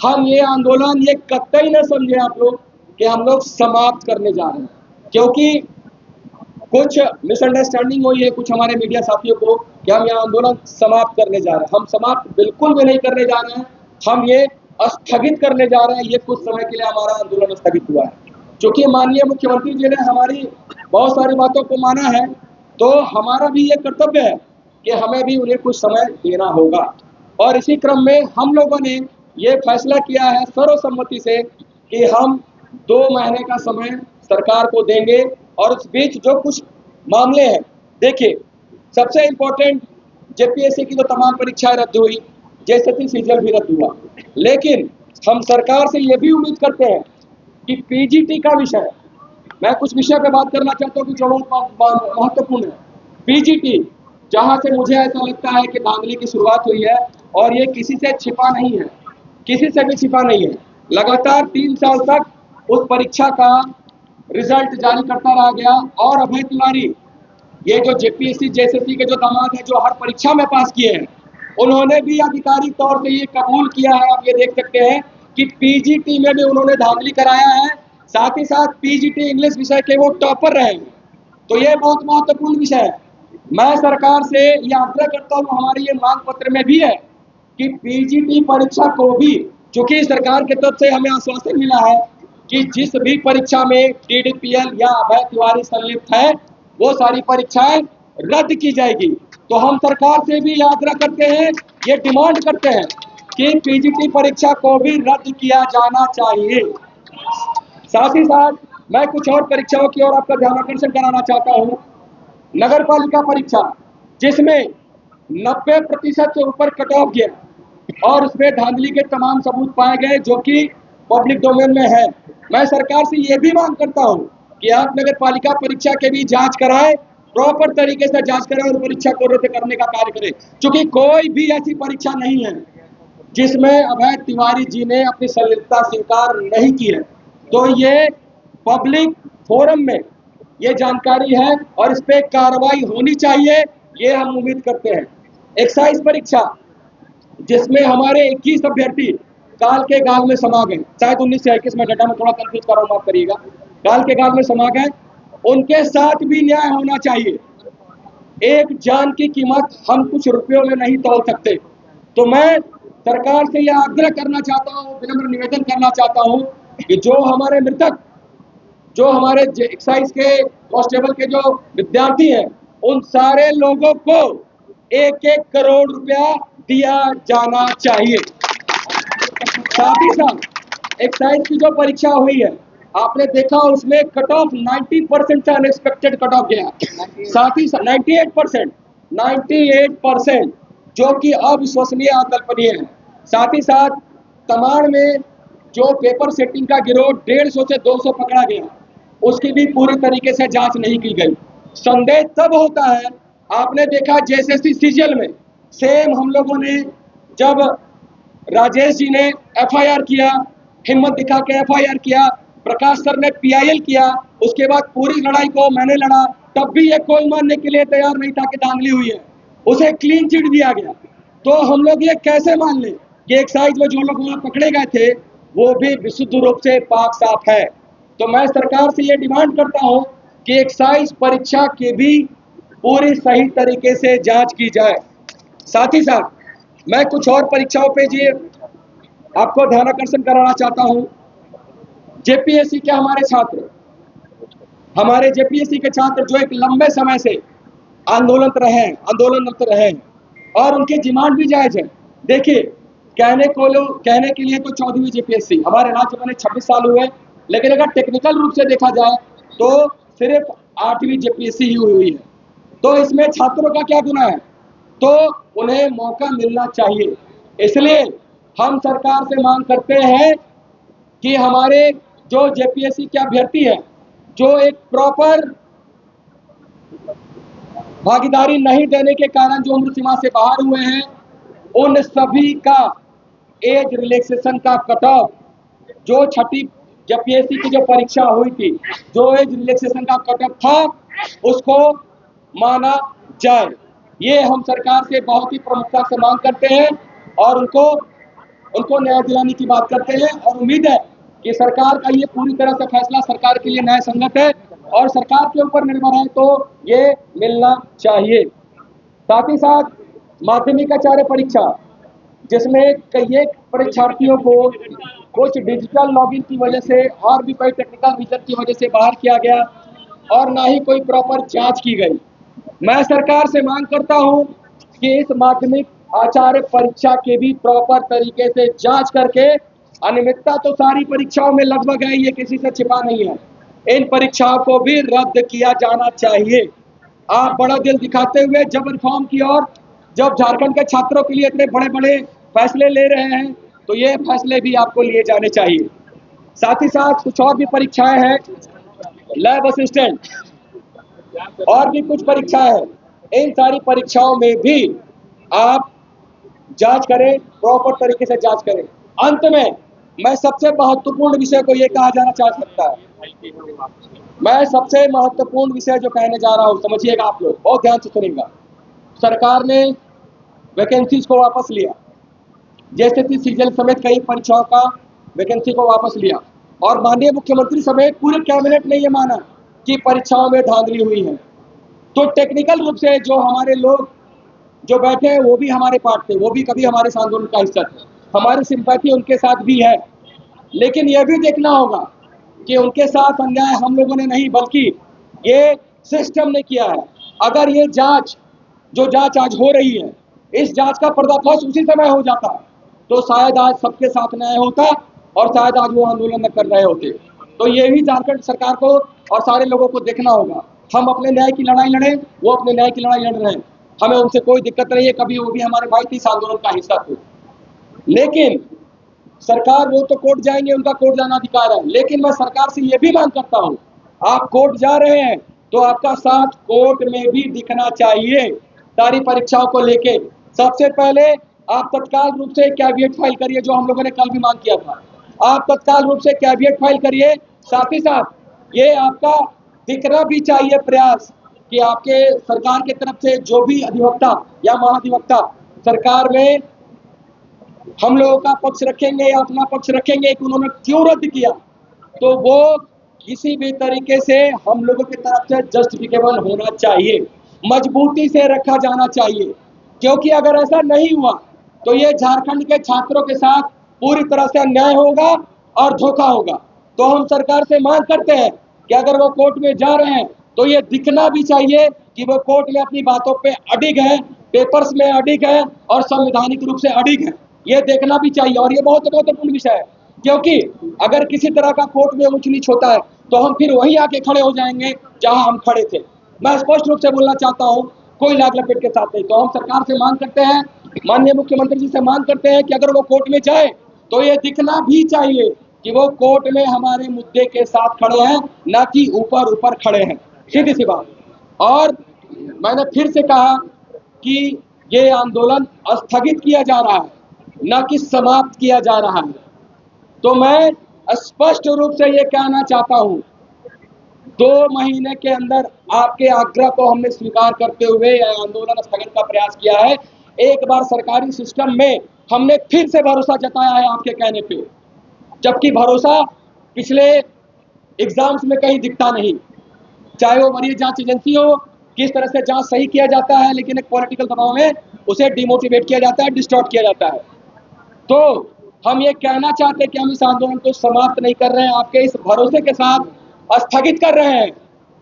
हम ये आंदोलन ये कतई न समझे आप लोग कि हम लोग समाप्त करने जा रहे हैं, क्योंकि कुछ मिसअंडरस्टैंडिंग हुई है कुछ हमारे मीडिया साथियों को कि हम यह आंदोलन समाप्त करने जा रहे हैं। हम समाप्त बिल्कुल भी नहीं करने जा रहे हैं, हम ये स्थगित करने जा रहे हैं। ये कुछ समय के लिए हमारा आंदोलन स्थगित हुआ है, क्योंकि माननीय मुख्यमंत्री जी ने हमारी बहुत सारी बातों को माना है, तो हमारा भी ये कर्तव्य है कि हमें भी उन्हें कुछ समय देना होगा। और इसी क्रम में हम लोगों ने ये फैसला किया है सर्वसम्मति से कि हम 2 महीने का समय सरकार को देंगे, और उस बीच जो कुछ मामले हैं, देखिए सबसे इम्पोर्टेंट जेपीएससी की जो तमाम परीक्षाएं रद्द हुई, जेएसएससी सीजीएल भी रद्द हुआ, लेकिन हम सरकार से ये भी उम्मीद करते हैं कि पीजीटी का विषय, मैं कुछ विषय पे बात करना चाहता हूँ कि जो बहुत महत्वपूर्ण है। पीजीटी, जहाँ से मुझे ऐसा लगता है कि धांधली की शुरुआत हुई है, और ये किसी से छिपा नहीं है, किसी से भी छिपा नहीं है। लगातार 3 साल तक उस परीक्षा का रिजल्ट जारी करता रहा गया, और अभय तिवारी, ये जो जेपीएससी जेएसएससी के जो दामाद है, जो हर परीक्षा में पास किए हैं, उन्होंने भी आधिकारिक तौर से ये कबूल किया है। आप ये देख सकते हैं कि पीजीटी में भी उन्होंने धांधली कराया है, साथ ही साथ पीजीटी इंग्लिश विषय के वो टॉपर रहे हैं। तो ये बहुत महत्वपूर्ण विषय है। मैं सरकार से ये आग्रह करता हूँ, हमारे ये मांग पत्र में भी है कि पीजीटी परीक्षा को भी, चूंकि सरकार की तरफ से हमें आश्वासन मिला है कि जिस भी परीक्षा में डीडीपीएल या अभय तिवारी संलिप्त है, वो सारी परीक्षाएं रद्द की जाएगी। तो हम सरकार से भी आग्रह करते हैं, ये डिमांड करते हैं कि पीजीटी परीक्षा को भी रद्द किया जाना चाहिए। साथ ही साथ मैं कुछ और परीक्षाओं की ओर आपका ध्यान आकर्षण कराना चाहता हूँ। नगर पालिका परीक्षा, जिसमें 90% से ऊपर कट ऑफ गया, और उसमें धांधली के तमाम सबूत पाए गए जो कि पब्लिक डोमेन में है। मैं सरकार से ये भी मांग करता हूँ कि आप नगर पालिका परीक्षा के भी जांच कराएं, प्रॉपर तरीके से जांच कराएं और परीक्षा को रद्द करने का कार्य करें, क्योंकि कोई भी ऐसी परीक्षा नहीं है जिसमें अभय तिवारी जी ने अपनी संलिप्तता स्वीकार नहीं की है। तो ये पब्लिक फोरम में ये जानकारी है, और इस पे कार्रवाई होनी चाहिए, ये हम उम्मीद करते हैं। एक्साइज परीक्षा, जिसमें हमारे 21 अभ्यर्थी काल के गाल में समा गए, शायद 19 या 21 में, डाटा में थोड़ा कंफ्यूज कर रहा हूँ, माफ करिएगा, काल के गाल में समा गए, उनके साथ भी न्याय होना चाहिए। एक जान की कीमत हम कुछ रुपयों में नहीं तोल सकते। तो मैं सरकार से यह आग्रह करना चाहता हूँ, विनम्र निवेदन करना चाहता हूँ कि जो हमारे मृतक, जो हमारे एक्साइज के कांस्टेबल के जो विद्यार्थी हैं, उन सारे लोगों को 1-1 करोड़ रुपया दिया जाना चाहिए। साथ ही साथ एक्साइज की जो परीक्षा हुई है, आपने देखा उसमें कट ऑफ 90% से अनएक्सपेक्टेड कट ऑफ गया, साथ ही 98%, जो कि अविश्वसनीय अकल्पनीय है। साथ ही साथ तमाड़ में जो पेपर सेटिंग का गिरोह 150 से 200 पकड़ा गया, उसकी भी पूरी तरीके से जांच नहीं की गई। संदेह तब होता है, आपने देखा जेएसएससी सीजीएल में सेम हम लोगों ने, जब राजेश जी ने एफआईआर किया, हिम्मत दिखा के एफआईआर किया, प्रकाश सर ने पीआईएल किया, उसके बाद पूरी लड़ाई को मैंने लड़ा, तब भी ये कोई मानने के लिए तैयार नहीं था कि धांधली हुई है, उसे क्लीन चिट दिया गया। तो हम लोग ये कैसे मान लें कि एक्साइज में जो लोग वहां पकड़े गए थे वो भी विशुद्ध रूप से पाक साफ है। तो मैं सरकार से ये डिमांड करता हूं कि एक्साइज परीक्षा की भी पूरी सही तरीके से जांच की जाए। साथ ही साथ मैं कुछ और परीक्षाओं पे जी आपको ध्यान आकर्षण कराना चाहता हूं। जेपीएससी के हमारे छात्र, हमारे जेपीएससी के छात्र जो एक लंबे समय से आंदोलनरत रहे हैं, और उनकी डिमांड भी जायज है। देखिए, कहने के लिए तो 14वीं जेपीएससी, हमारे राज्य में 26 साल हुए, लेकिन अगर टेक्निकल रूप से देखा जाए तो सिर्फ 8वीं जेपीएससी ही हुई है। तो इसमें छात्रों का क्या गुनाह है? तो उन्हें मौका मिलना चाहिए। इसलिए हम सरकार से मांग करते हैं कि हमारे जो जेपीएससी के अभ्यर्थी हैं, जो एक प्रॉपर भागीदारी नहीं देने के कारण जो उम्र सीमा से बाहर हुए हैं, उन सभी का एज रिलैक्सेशन का कट ऑफ, जो छठी जेपीएससी की जो परीक्षा हुई थी, जो एज रिलैक्सेशन का कट ऑफ था, उसको माना जाए। ये हम सरकार से बहुत ही प्रमुखता से मांग करते हैं, और उनको उनको न्याय दिलाने की बात करते हैं और उम्मीद है कि सरकार का ये पूरी तरह से फैसला सरकार के लिए न्याय संगत है और सरकार के ऊपर निर्भर है, तो ये मिलना चाहिए। साथ ही साथ माध्यमिक आचार्य परीक्षा, जिसमें कई एक परीक्षार्थियों को कुछ डिजिटल लॉगिन की वजह से और भी कोई टेक्निकल रीजन की वजह से बाहर किया गया और ना ही कोई प्रॉपर जांच की गई। मैं सरकार से मांग करता हूं कि इस माध्यमिक आचार्य परीक्षा के भी प्रॉपर तरीके से जांच करके, अनियमितता तो सारी परीक्षाओं में लगभग है, ये किसी से छिपा नहीं है, इन परीक्षाओं को भी रद्द किया जाना चाहिए। आप बड़ा दिल दिखाते हुए जब रिफॉर्म की और जब झारखंड के छात्रों के लिए इतने बड़े बड़े फैसले ले रहे हैं, तो ये फैसले भी आपको लिए जाने चाहिए। साथ ही साथ कुछ और भी परीक्षाएं हैं, लैब असिस्टेंट और भी कुछ परीक्षाएं हैं, इन सारी परीक्षाओं में भी आप जांच करें, प्रॉपर तरीके से जांच करें। अंत में मैं सबसे महत्वपूर्ण विषय को ये कहा जाना चाह सकता है, मैं सबसे महत्वपूर्ण विषय जो कहने जा रहा हूं, समझिएगा आप लोग, बहुत ध्यान से सुनिएगा। सरकार ने वैकेंसीज को वापस लिया, जैसे कि सीजन समेत कई परीक्षाओं का वैकेंसी को वापस लिया और माननीय मुख्यमंत्री समेत पूरे कैबिनेट ने यह माना कि परीक्षाओं में धांधली हुई है। तो टेक्निकल रूप से जो हमारे लोग जो बैठे हैं वो भी हमारे पार्ट थे, वो भी कभी हमारे इस आंदोलन का हिस्सा थे, हमारी सिंपैथी उनके साथ भी है। लेकिन यह भी देखना होगा कि उनके साथ अन्याय हम लोगों ने नहीं, बल्कि ये सिस्टम ने किया है। अगर ये जांच जो जांच आज हो रही है, इस जांच का पर्दाफाश उसी समय हो जाता तो शायद आज सबके साथ न्याय होता और शायद आज वो आंदोलन न कर रहे होते। तो ये भी झारखंड सरकार को और सारे लोगों को देखना होगा। हम अपने न्याय की लड़ाई लड़ें, वो अपने न्याय की लड़ाई लड़ रहे हैं, हमें उनसे कोई दिक्कत नहीं है, कभी वो भी हमारे भाई थे, इस आंदोलन का हिस्सा थे। लेकिन सरकार, वो तो कोर्ट जाएंगे, उनका कोर्ट जाना अधिकार है, लेकिन मैं सरकार से ये भी मांग करता हूँ, आप कोर्ट जा रहे हैं तो आपका साथ कोर्ट में भी दिखना चाहिए सारी परीक्षाओं को लेके। सबसे पहले आप तत्काल रूप से कैविएट फाइल करिए, जो हम लोगों ने कल भी मांग किया था, आप तत्काल रूप से कैविएट फाइल करिए। साथ ही साथ ये आपका दिखना भी चाहिए प्रयास कि आपके सरकार की तरफ से जो भी अधिवक्ता या महाधिवक्ता सरकार में हम लोगों का पक्ष रखेंगे या अपना पक्ष रखेंगे कि उन्होंने क्यों रद्द किया, तो वो किसी भी तरीके से हम लोगों की तरफ से जस्टिफिकेबल होना चाहिए, मजबूती से रखा जाना चाहिए। क्योंकि अगर ऐसा नहीं हुआ तो ये झारखंड के छात्रों के साथ पूरी तरह से अन्याय होगा और धोखा होगा। तो हम सरकार से मांग करते हैं कि अगर वो कोर्ट में जा रहे हैं तो ये दिखना भी चाहिए कि वो कोर्ट में अपनी बातों पे अडिग है, पेपर्स में अडिग है और संवैधानिक रूप से अडिग है, ये देखना भी चाहिए। और ये बहुत महत्वपूर्ण विषय है, क्योंकि अगर किसी तरह का कोर्ट में ऊंच नीच होता है तो हम फिर वहीं आके खड़े हो जाएंगे जहां हम खड़े थे। मैं स्पष्ट रूप से बोलना चाहता हूं, कोई लाग लपेट के साथ नहीं। तो हम सरकार से मांग करते हैं, माननीय मुख्यमंत्री जी से मांग करते हैं कि अगर वो कोर्ट में जाए तो ये दिखना भी चाहिए कि वो कोर्ट में हमारे मुद्दे के साथ खड़े हैं, ना कि ऊपर ऊपर खड़े हैं, सीधी सी बात। और मैंने फिर से कहा कि ये आंदोलन स्थगित किया जा रहा है, ना कि समाप्त किया जा रहा है। तो मैं स्पष्ट रूप से ये कहना चाहता हूं, 2 महीने के अंदर आपके आग्रह को हमने स्वीकार करते हुए आंदोलन स्थगित का प्रयास किया है। एक बार सरकारी सिस्टम में हमने फिर से भरोसा जताया है आपके कहने पे, जबकि भरोसा पिछले एग्जाम्स में कहीं दिखता नहीं। चाहे वो वरीय जांच एजेंसी हो, किस तरह से जांच सही किया जाता है, लेकिन एक पॉलिटिकल दबाव में उसे डिमोटिवेट किया जाता है, डिस्टॉर्ट किया जाता है। तो हम ये कहना चाहते हैं कि हम इस आंदोलन को समाप्त नहीं कर रहे हैं, आपके इस भरोसे के साथ स्थगित कर रहे हैं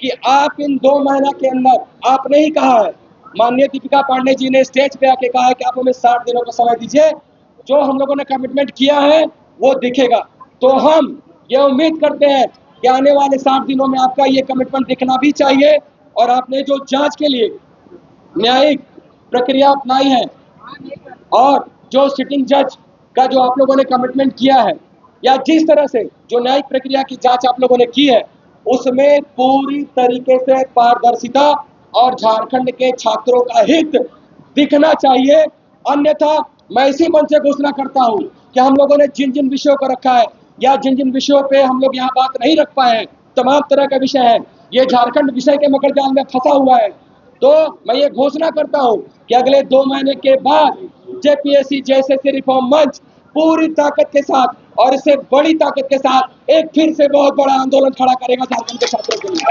कि आप इन 2 महीना के अंदर, आपने ही कहा है, माननीय दीपिका पांडे जी ने स्टेज पे आके कहा है कि आप हमें 60 दिनों का समय दीजिए, जो हम लोगों ने कमिटमेंट किया है वो दिखेगा। तो हम ये उम्मीद करते हैं कि आने वाले 60 दिनों में आपका ये कमिटमेंट दिखना भी चाहिए और आपने जो जांच के लिए न्यायिक प्रक्रिया अपनाई है और जो सिटिंग जज का जो आप लोगों ने कमिटमेंट किया है, या जिस तरह से जो न्यायिक प्रक्रिया की जांच आप लोगों ने की है, उसमें पूरी तरीके से पारदर्शिता और झारखंड के छात्रों का हित दिखना चाहिए। अन्यथा मैं इसी मंच से घोषणा करता हूं कि हम लोगों ने जिन जिन विषयों को रखा है या जिन जिन विषयों पे हम लोग यहाँ बात नहीं रख पाए हैं, तमाम तरह का विषय है, ये झारखंड विषय के मकड़जाल में फंसा हुआ है। तो मैं ये घोषणा करता हूं कि अगले 2 महीने के बाद जेपीएससी जैसे रिफॉर्म मंच पूरी ताकत के साथ और इससे बड़ी ताकत के साथ एक फिर से बहुत बड़ा आंदोलन खड़ा करेगा झारखंड के छात्रों के लिए।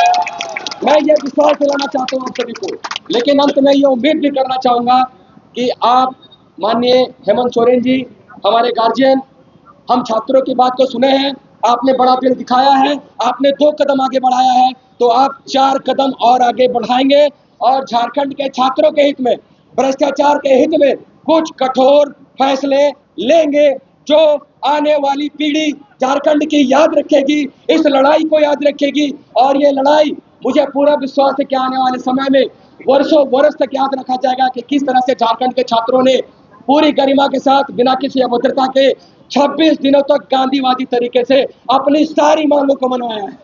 मैं ये विश्वास दिलाना चाहता हूँ आप सभी को, लेकिन अंत में ये उम्मीद भी करना चाहूंगा कि आप माननीय हेमंत सोरेन जी, हमारे गार्जियन, हम छात्रों की बात को सुने हैं, आपने बड़ा दिल दिखाया है, आपने 2 कदम आगे बढ़ाया है, तो आप 4 कदम और आगे बढ़ाएंगे और झारखंड के छात्रों के हित में, भ्रष्टाचार के हित में कुछ कठोर फैसले लेंगे जो आने वाली पीढ़ी झारखंड की याद रखेगी, इस लड़ाई को याद रखेगी। और ये लड़ाई, मुझे पूरा विश्वास है कि आने वाले समय में वर्षों वर्ष तक याद रखा जाएगा कि किस तरह से झारखंड के छात्रों ने पूरी गरिमा के साथ बिना किसी अभद्रता के 26 दिनों तक गांधीवादी तरीके से अपनी सारी मांगों को मनवाया है।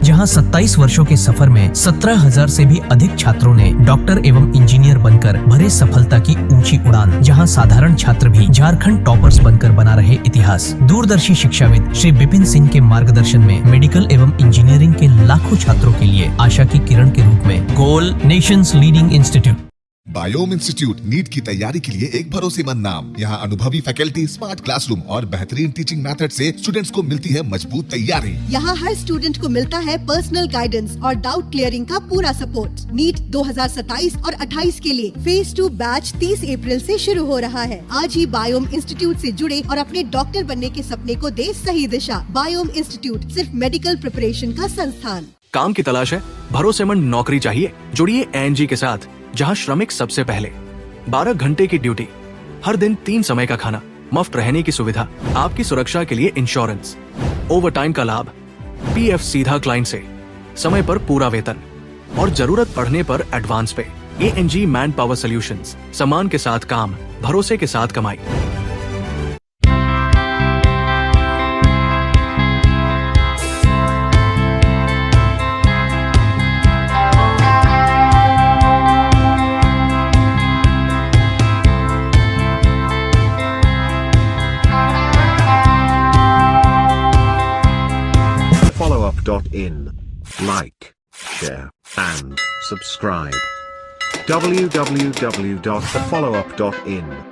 जहां 27 वर्षों के सफर में 17,000 से भी अधिक छात्रों ने डॉक्टर एवं इंजीनियर बनकर भरे सफलता की ऊंची उड़ान, जहां साधारण छात्र भी झारखंड टॉपर्स बनकर बना रहे इतिहास। दूरदर्शी शिक्षाविद श्री विपिन सिंह के मार्गदर्शन में मेडिकल एवं इंजीनियरिंग के लाखों छात्रों के लिए आशा की किरण के रूप में गोल, nations leading institute. Biome institute NEET की तैयारी के लिए एक भरोसेमंद नाम। यहाँ अनुभवी फैकल्टी, स्मार्ट क्लासरूम और बेहतरीन टीचिंग मेथड से स्टूडेंट्स को मिलती है मजबूत तैयारी। यहाँ हर स्टूडेंट को मिलता है पर्सनल गाइडेंस और डाउट क्लियरिंग का पूरा सपोर्ट। नीट 2027 और 28 के लिए फेज 2 बैच 30 अप्रैल से शुरू हो रहा है। आज ही बायोम इंस्टीट्यूट से जुड़े और अपने डॉक्टर बनने के सपने को दे सही दिशा। बायोम इंस्टीट्यूट सिर्फ मेडिकल प्रिपरेशन का संस्थान। काम की तलाश है, भरोसेमंद नौकरी चाहिए, जुड़िए ANG के साथ, जहां श्रमिक सबसे पहले। 12 घंटे की ड्यूटी, हर दिन 3 समय का खाना, मुफ्त रहने की सुविधा, आपकी सुरक्षा के लिए इंश्योरेंस, ओवर टाइम का लाभ, PF सीधा क्लाइंट से, समय पर पूरा वेतन और जरूरत पड़ने पर एडवांस पे। ANG मैन पावर सॉल्यूशंस, सम्मान के साथ काम, भरोसे के साथ कमाई। followup.in. Like, share, and subscribe. www.thefollowup.in